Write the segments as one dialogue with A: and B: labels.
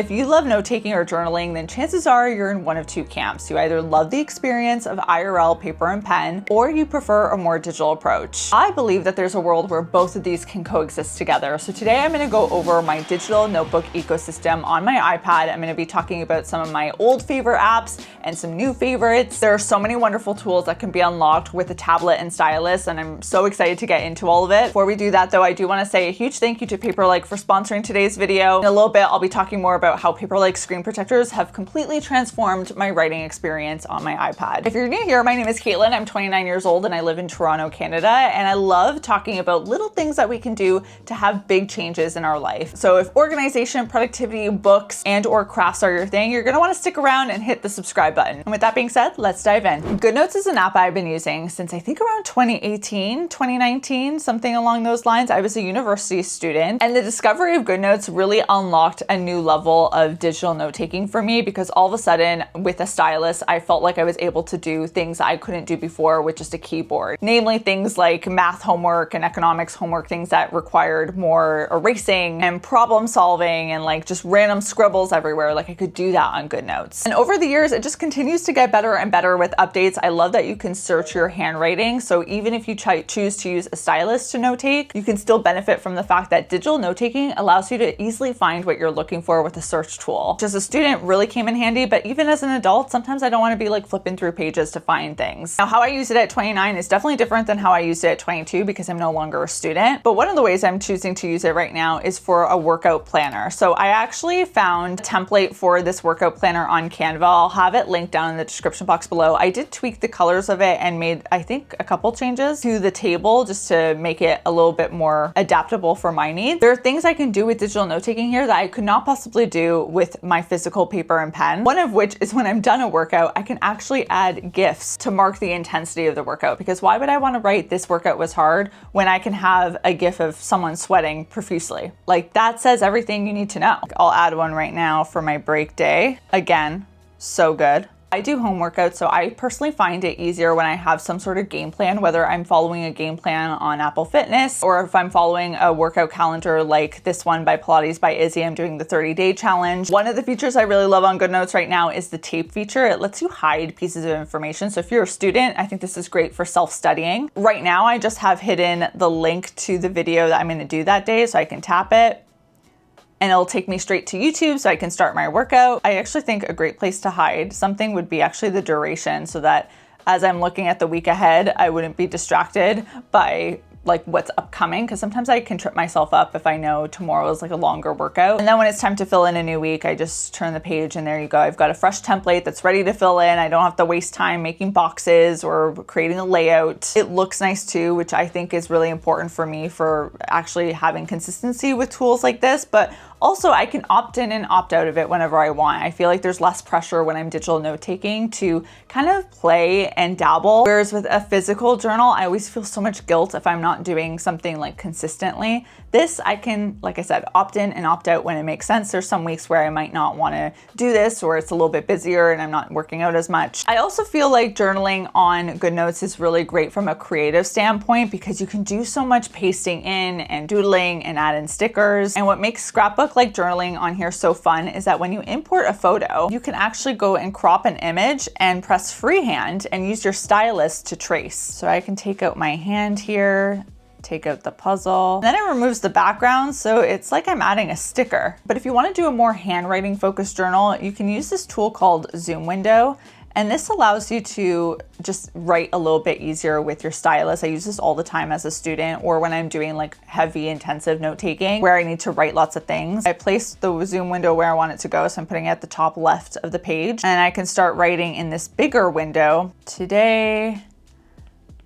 A: If you love note-taking or journaling, then chances are you're in one of two camps. You either love the experience of IRL paper and pen, or you prefer a more digital approach. I believe that there's a world where both of these can coexist together. So today I'm going to go over my digital notebook ecosystem on my iPad. I'm going to be talking about some of my old favorite apps and some new favorites. There are so many wonderful tools that can be unlocked with a tablet and stylus, and I'm so excited to get into all of it. Before we do that though, I do want to say a huge thank you to Paperlike for sponsoring today's video. In a little bit, I'll be talking more about how Paperlike screen protectors have completely transformed my writing experience on my iPad. If you're new here, my name is Caitlin. I'm 29 years old and I live in Toronto, Canada, and I love talking about little things that we can do to have big changes in our life. So if organization, productivity, books, and or crafts are your thing, you're gonna want to stick around and hit the subscribe button. And with that being said, let's dive in. Goodnotes is an app I've been using since I think around 2018, 2019, something along those lines. I was a university student, and the discovery of Goodnotes really unlocked a new level of digital note-taking for me, because all of a sudden with a stylus, I felt like I was able to do things I couldn't do before with just a keyboard. Namely things like math homework and economics homework, things that required more erasing and problem solving and like just random scribbles everywhere. Like I could do that on Goodnotes. And over the years, it just continues to get better and better with updates. I love that you can search your handwriting. So even if you choose to use a stylus to note-take, you can still benefit from the fact that digital note-taking allows you to easily find what you're looking for with a search tool. Just a student really came in handy, but even as an adult, sometimes I don't want to be like flipping through pages to find things. Now, how I use it at 29 is definitely different than how I used it at 22 because I'm no longer a student. But one of the ways I'm choosing to use it right now is for a workout planner. So I actually found a template for this workout planner on Canva. I'll have it linked down in the description box below. I did tweak the colors of it and made, I think, a couple changes to the table just to make it a little bit more adaptable for my needs. There are things I can do with digital note-taking here that I could not possibly do with my physical paper and pen. One of which is when I'm done a workout, I can actually add GIFs to mark the intensity of the workout, because why would I want to write "this workout was hard" when I can have a GIF of someone sweating profusely? Like, that says everything you need to know. I'll add one right now for my break day. Again, so good. I do home workouts, so I personally find it easier when I have some sort of game plan, whether I'm following a game plan on Apple Fitness or if I'm following a workout calendar like this one by Pilates by Izzy. I'm doing the 30-day challenge. One of the features I really love on Goodnotes right now is the tape feature. It lets you hide pieces of information. So if you're a student, I think this is great for self-studying. Right now, I just have hidden the link to the video that I'm going to do that day, so I can tap it and it'll take me straight to YouTube so I can start my workout. I actually think a great place to hide something would be actually the duration, so that as I'm looking at the week ahead, I wouldn't be distracted by like what's upcoming, because sometimes I can trip myself up if I know tomorrow is like a longer workout. And then when it's time to fill in a new week, I just turn the page and there you go. I've got a fresh template that's ready to fill in. I don't have to waste time making boxes or creating a layout. It looks nice too, which I think is really important for me for actually having consistency with tools like this. But also, I can opt in and opt out of it whenever I want. I feel like there's less pressure when I'm digital note-taking to kind of play and dabble. Whereas with a physical journal, I always feel so much guilt if I'm not doing something like consistently. This, I can, like I said, opt in and opt out when it makes sense. There's some weeks where I might not want to do this, or it's a little bit busier and I'm not working out as much. I also feel like journaling on Goodnotes is really great from a creative standpoint, because you can do so much pasting in and doodling and add in stickers. And what makes scrapbook like journaling on here so fun is that when you import a photo, you can actually go and crop an image and press freehand and use your stylus to trace. So I can take out my hand here, take out the puzzle, and then it removes the background, so it's like I'm adding a sticker. But if you want to do a more handwriting focused journal, you can use this tool called Zoom Window. And this allows you to just write a little bit easier with your stylus. I use this all the time as a student, or when I'm doing like heavy intensive note taking where I need to write lots of things. I place the Zoom window where I want it to go, so I'm putting it at the top left of the page, and I can start writing in this bigger window. Today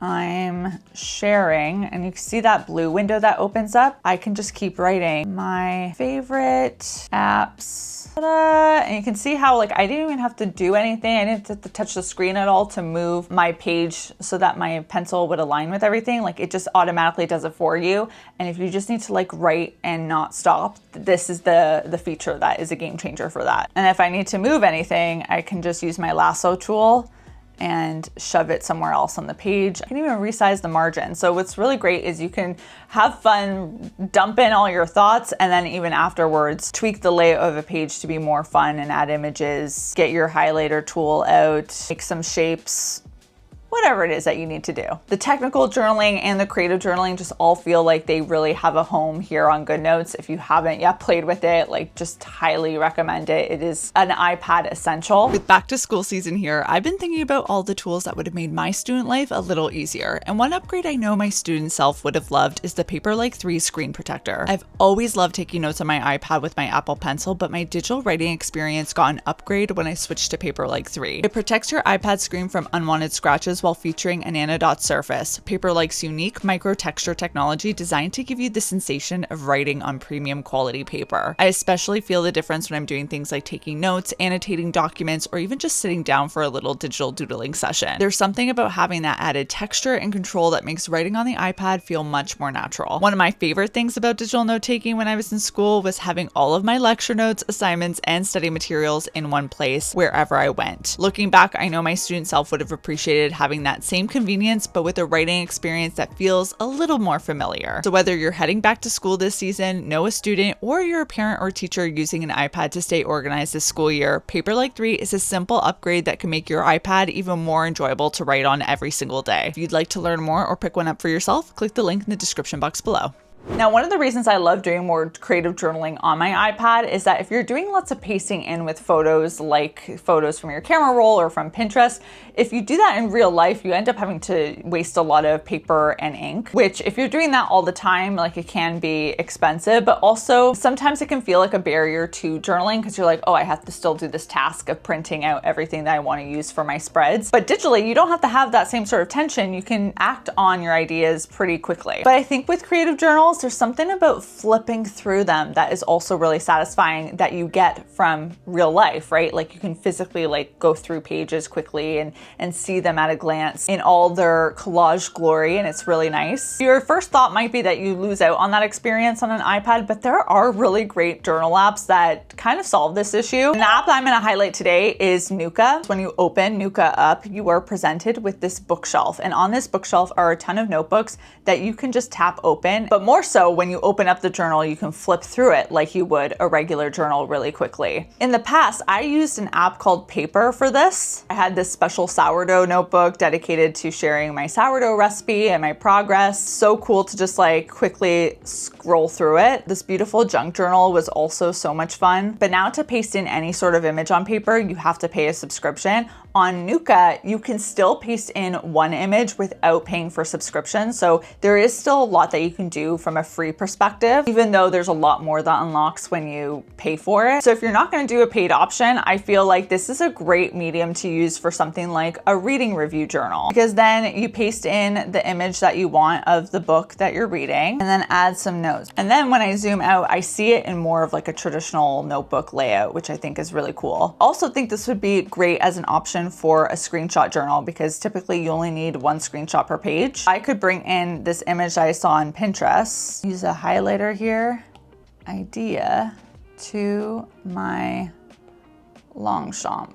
A: I'm sharing, and you can see that blue window that opens up. I can just keep writing my favorite apps. Ta-da! And you can see how like I didn't even have to do anything. I didn't have to touch the screen at all to move my page so that my pencil would align with everything. Like it just automatically does it for you. And if you just need to like write and not stop, this is the feature that is a game changer for that. And if I need to move anything, I can just use my lasso tool and shove it somewhere else on the page. You can even resize the margin. So what's really great is you can have fun, dump in all your thoughts, and then even afterwards, tweak the layout of a page to be more fun and add images, get your highlighter tool out, make some shapes, whatever it is that you need to do. The technical journaling and the creative journaling just all feel like they really have a home here on GoodNotes. If you haven't yet played with it, like, just highly recommend it. It is an iPad essential. With back to school season here, I've been thinking about all the tools that would have made my student life a little easier. And one upgrade I know my student self would have loved is the paperlike 3 screen protector. I've always loved taking notes on my iPad with my Apple Pencil, but my digital writing experience got an upgrade when I switched to paperlike 3. It protects your iPad screen from unwanted scratches while featuring a nanodot surface. Paperlike's unique micro texture technology designed to give you the sensation of writing on premium quality paper. I especially feel the difference when I'm doing things like taking notes, annotating documents, or even just sitting down for a little digital doodling session. There's something about having that added texture and control that makes writing on the iPad feel much more natural. One of my favorite things about digital note-taking when I was in school was having all of my lecture notes, assignments, and study materials in one place wherever I went. Looking back, I know my student self would have appreciated having that same convenience, but with a writing experience that feels a little more familiar. So whether you're heading back to school this season, know a student, or you're a parent or teacher using an iPad to stay organized this school year, Paperlike 3 is a simple upgrade that can make your iPad even more enjoyable to write on every single day. If you'd like to learn more or pick one up for yourself, click the link in the description box below. Now, one of the reasons I love doing more creative journaling on my iPad is that if you're doing lots of pasting in with photos, like photos from your camera roll or from Pinterest, if you do that in real life, you end up having to waste a lot of paper and ink, which if you're doing that all the time, like, it can be expensive, but also sometimes it can feel like a barrier to journaling because you're like, oh, I have to still do this task of printing out everything that I want to use for my spreads. But digitally, you don't have to have that same sort of tension. You can act on your ideas pretty quickly. But I think with creative journals, there's something about flipping through them that is also really satisfying that you get from real life, right? Like, you can physically, like, go through pages quickly and see them at a glance in all their collage glory, and it's really nice. Your first thought might be that you lose out on that experience on an iPad, but there are really great journal apps that kind of solve this issue. An app that I'm gonna highlight today is Nuka. When you open Nuka up, you are presented with this bookshelf, and on this bookshelf are a ton of notebooks that you can just tap open, but more so when you open up the journal, you can flip through it like you would a regular journal really quickly. In the past, I used an app called Paper for this. I had this special sourdough notebook dedicated to sharing my sourdough recipe and my progress. So cool to just, like, quickly scroll through it. This beautiful junk journal was also so much fun. But now to paste in any sort of image on paper, you have to pay a subscription. On Nuka, you can still paste in one image without paying for subscription. So there is still a lot that you can do from a free perspective, even though there's a lot more that unlocks when you pay for it. So if you're not going to do a paid option, I feel like this is a great medium to use for something like a reading review journal, because then you paste in the image that you want of the book that you're reading and then add some notes. And then when I zoom out, I see it in more of like a traditional notebook layout, which I think is really cool. Also think this would be great as an option for a screenshot journal, because typically you only need one screenshot per page. I could bring in this image that I saw on Pinterest, use a highlighter here, idea to my Longchamp.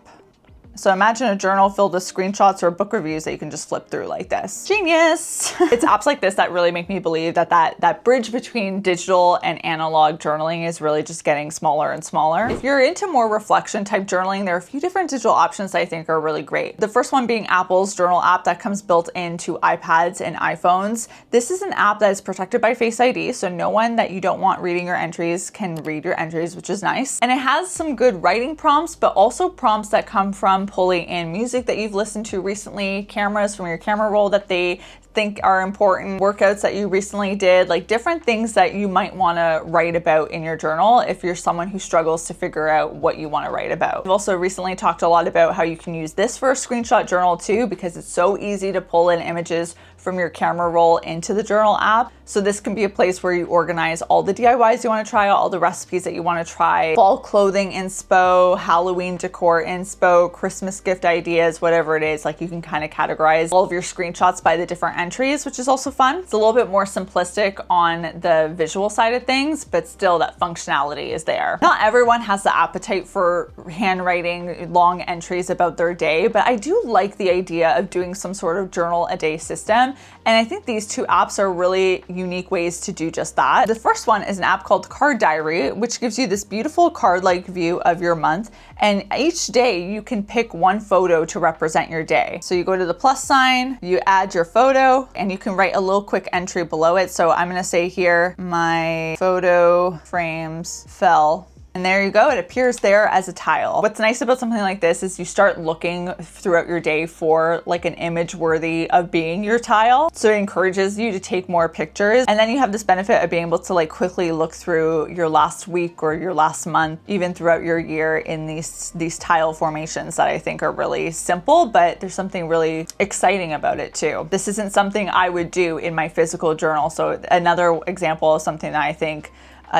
A: So imagine a journal filled with screenshots or book reviews that you can just flip through like this. Genius! It's apps like this that really make me believe that bridge between digital and analog journaling is really just getting smaller and smaller. If you're into more reflection type journaling, there are a few different digital options that I think are really great. The first one being Apple's journal app that comes built into iPads and iPhones. This is an app that is protected by Face ID, so no one that you don't want reading your entries can read your entries, which is nice. And it has some good writing prompts, but also prompts that come from pulling in music that you've listened to recently, cameras from your camera roll that they think are important, workouts that you recently did, like different things that you might want to write about in your journal if you're someone who struggles to figure out what you want to write about. I've also recently talked a lot about how you can use this for a screenshot journal too, because it's so easy to pull in images from your camera roll into the journal app. So this can be a place where you organize all the DIYs you want to try, all the recipes that you want to try, fall clothing inspo, Halloween decor inspo, Christmas gift ideas, whatever it is. Like, you can kind of categorize all of your screenshots by the different entries, which is also fun. It's a little bit more simplistic on the visual side of things, but still that functionality is there. Not everyone has the appetite for handwriting long entries about their day, but I do like the idea of doing some sort of journal a day system. And I think these two apps are really unique ways to do just that. The first one is an app called Card Diary, which gives you this beautiful card-like view of your month. And each day you can pick one photo to represent your day. So you go to the plus sign, you add your photo, and you can write a little quick entry below it. So I'm gonna say here, my photo frames fell. And there you go, it appears there as a tile. What's nice about something like this is you start looking throughout your day for like an image worthy of being your tile. So it encourages you to take more pictures. And then you have this benefit of being able to like quickly look through your last week or your last month, even throughout your year in these tile formations that I think are really simple, but there's something really exciting about it too. This isn't something I would do in my physical journal. So another example of something that I think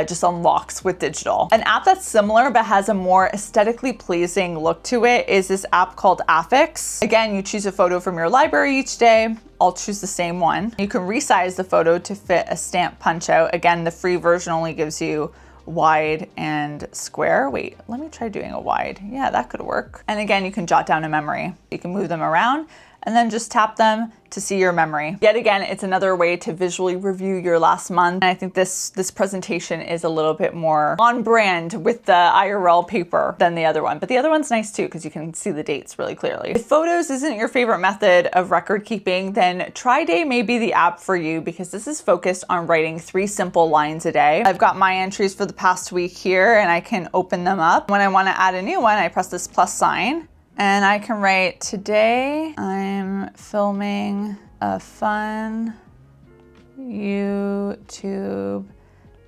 A: just unlocks with digital. An app that's similar but has a more aesthetically pleasing look to it is this app called Affix. Again, you choose a photo from your library each day. I'll choose the same one. You can resize the photo to fit a stamp punch out. Again, the free version only gives you wide and square. Wait, let me try doing a wide. Yeah, that could work. And again, you can jot down a memory. You can move them around and then just tap them to see your memory. Yet again, it's another way to visually review your last month. And I think this presentation is a little bit more on brand with the IRL paper than the other one. But the other one's nice too, because you can see the dates really clearly. If photos isn't your favorite method of record keeping, then TryDay may be the app for you, because this is focused on writing 3 simple lines a day. I've got my entries for the past week here, and I can open them up. When I want to add a new one, I press this plus sign. And I can write, today I'm filming a fun YouTube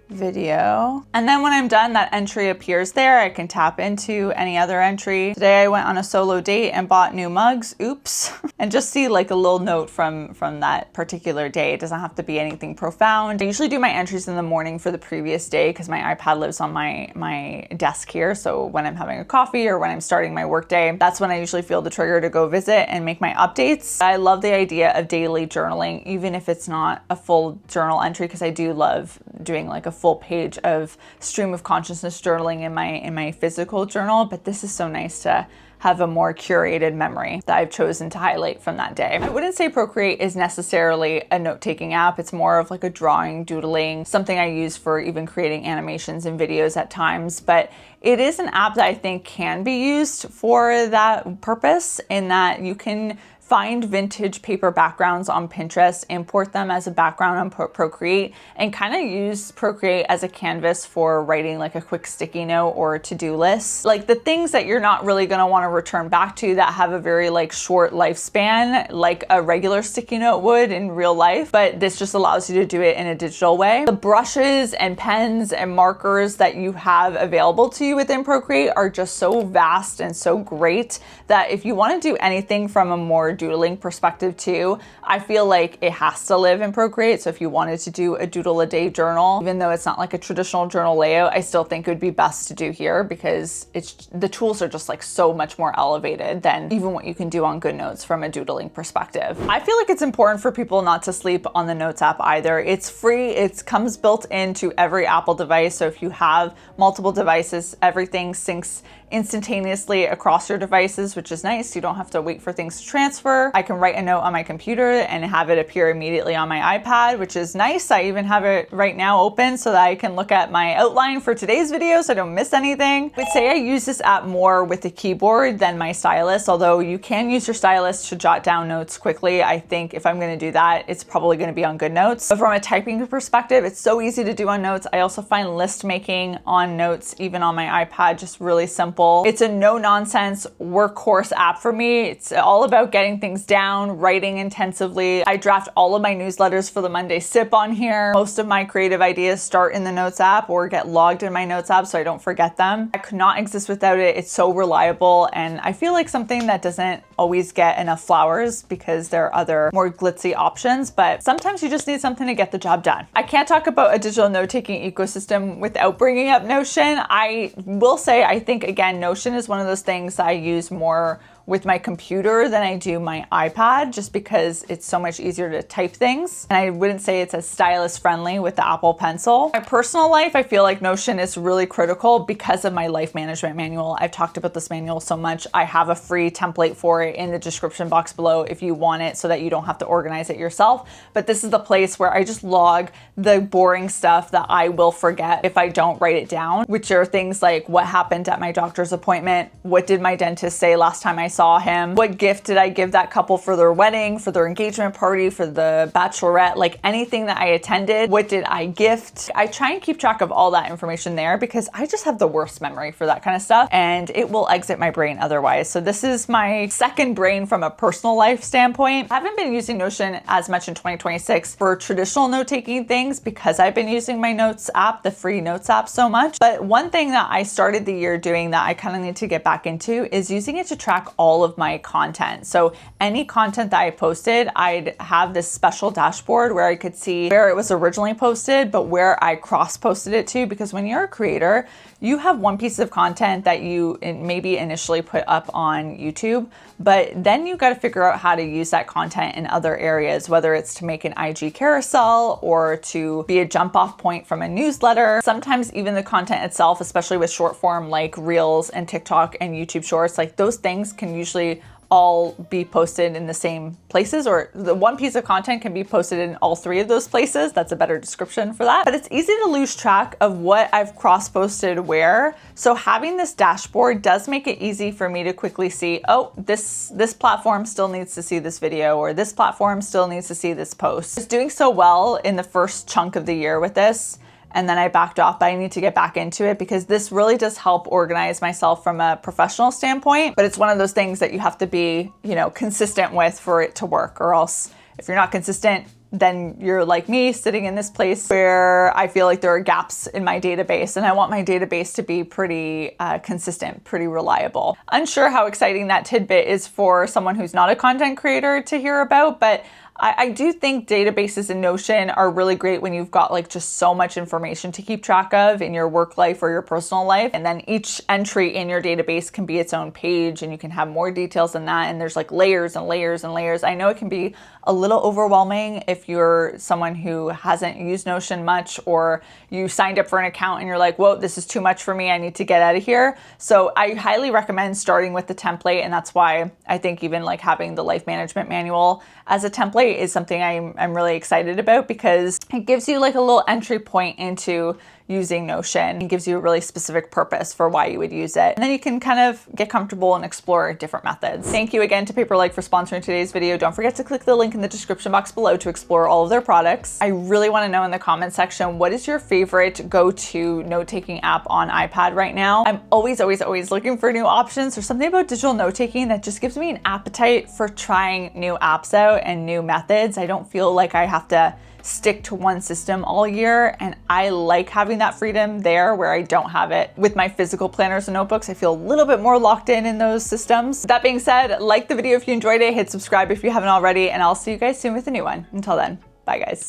A: video. And then when I'm done, that entry appears there. I can tap into any other entry. Today I went on a solo date and bought new mugs. Oops. And just see like a little note from that particular day. It doesn't have to be anything profound. I usually do my entries in the morning for the previous day because my iPad lives on my desk here. So when I'm having a coffee or when I'm starting my workday, that's when I usually feel the trigger to go visit and make my updates. I love the idea of daily journaling, even if it's not a full journal entry, because I do love doing like a full page of stream of consciousness journaling in my physical journal, but this is so nice to have a more curated memory that I've chosen to highlight from that day. I wouldn't say Procreate is necessarily a note-taking app. It's more of like a drawing, doodling, something I use for even creating animations and videos at times, but it is an app that I think can be used for that purpose, in that you can find vintage paper backgrounds on Pinterest, import them as a background on Procreate, and kind of use Procreate as a canvas for writing like a quick sticky note or to-do list. Like the things that you're not really gonna wanna return back to, that have a very like short lifespan, like a regular sticky note would in real life, but this just allows you to do it in a digital way. The brushes and pens and markers that you have available to you within Procreate are just so vast and so great that if you wanna do anything from a more doodling perspective too, I feel like it has to live in Procreate. So if you wanted to do a doodle a day journal, even though it's not like a traditional journal layout, I still think it would be best to do here, because the tools are just like so much more elevated than even what you can do on GoodNotes from a doodling perspective. I feel like it's important for people not to sleep on the Notes app either. It's free, it comes built into every Apple device. So if you have multiple devices, everything syncs instantaneously across your devices, which is nice. You don't have to wait for things to transfer. I can write a note on my computer and have it appear immediately on my iPad, which is nice. I even have it right now open so that I can look at my outline for today's video so I don't miss anything. I would say I use this app more with the keyboard than my stylus, although you can use your stylus to jot down notes quickly. I think if I'm going to do that, it's probably going to be on GoodNotes. But from a typing perspective, it's so easy to do on Notes. I also find list making on Notes, even on my iPad, just really simple. It's a no-nonsense workhorse app for me. It's all about getting things down, writing intensively. I draft all of my newsletters for the Monday Sip on here. Most of my creative ideas start in the Notes app or get logged in my Notes app so I don't forget them. I could not exist without it. It's so reliable, and I feel like something that doesn't always get enough flowers because there are other more glitzy options, but sometimes you just need something to get the job done. I can't talk about a digital note-taking ecosystem without bringing up Notion. I will say, I think, again, Notion is one of those things that I use more with my computer than I do my iPad, just because it's so much easier to type things. And I wouldn't say it's as stylus friendly with the Apple Pencil. My personal life, I feel like Notion is really critical because of my life management manual. I've talked about this manual so much. I have a free template for it in the description box below if you want it so that you don't have to organize it yourself. But this is the place where I just log the boring stuff that I will forget if I don't write it down, which are things like what happened at my doctor's appointment, what did my dentist say last time I saw him, what gift did I give that couple for their wedding, for their engagement party, for the bachelorette, like anything that I attended, what did I gift? I try and keep track of all that information there because I just have the worst memory for that kind of stuff and it will exit my brain otherwise. So this is my second brain from a personal life standpoint. I haven't been using Notion as much in 2026 for traditional note-taking things because I've been using my notes app, the free notes app, so much. But one thing that I started the year doing that I kind of need to get back into is using it to track all of my content. So any content that I posted, I'd have this special dashboard where I could see where it was originally posted, but where I cross-posted it to, because when you're a creator, you have one piece of content that you maybe initially put up on YouTube, but then you got to figure out how to use that content in other areas, whether it's to make an IG carousel or to be a jump off point from a newsletter. Sometimes even the content itself, especially with short form like Reels and TikTok and YouTube Shorts, like those things can usually all be posted in the same places, or the one piece of content can be posted in all three of those places. That's a better description for that. But it's easy to lose track of what I've cross-posted where. So having this dashboard does make it easy for me to quickly see, oh, this platform still needs to see this video, or this platform still needs to see this post. It's doing so well in the first chunk of the year with this, and then I backed off, but I need to get back into it because this really does help organize myself from a professional standpoint. But it's one of those things that you have to be, consistent with for it to work, or else if you're not consistent, then you're like me, sitting in this place where I feel like there are gaps in my database, and I want my database to be pretty consistent, pretty reliable. Unsure how exciting that tidbit is for someone who's not a content creator to hear about, but I do think databases in Notion are really great when you've got like just so much information to keep track of in your work life or your personal life. And then each entry in your database can be its own page, and you can have more details than that. And there's like layers and layers and layers. I know it can be a little overwhelming if you're someone who hasn't used Notion much, or you signed up for an account and you're like, whoa, this is too much for me, I need to get out of here. So I highly recommend starting with the template. And that's why I think even like having the life management manual as a template is something I'm really excited about, because it gives you like a little entry point into using Notion. It gives you a really specific purpose for why you would use it. And then you can kind of get comfortable and explore different methods. Thank you again to Paperlike for sponsoring today's video. Don't forget to click the link in the description box below to explore all of their products. I really want to know in the comment section, what is your favorite go-to note-taking app on iPad right now? I'm always looking for new options. There's something about digital note-taking that just gives me an appetite for trying new apps out and new methods. I don't feel like I have to stick to one system all year, and I like having that freedom there where I don't have it with my physical planners and notebooks. I feel a little bit more locked in those systems. That being said, like the video if you enjoyed it, hit subscribe if you haven't already, and I'll see you guys soon with a new one. Until then, bye guys.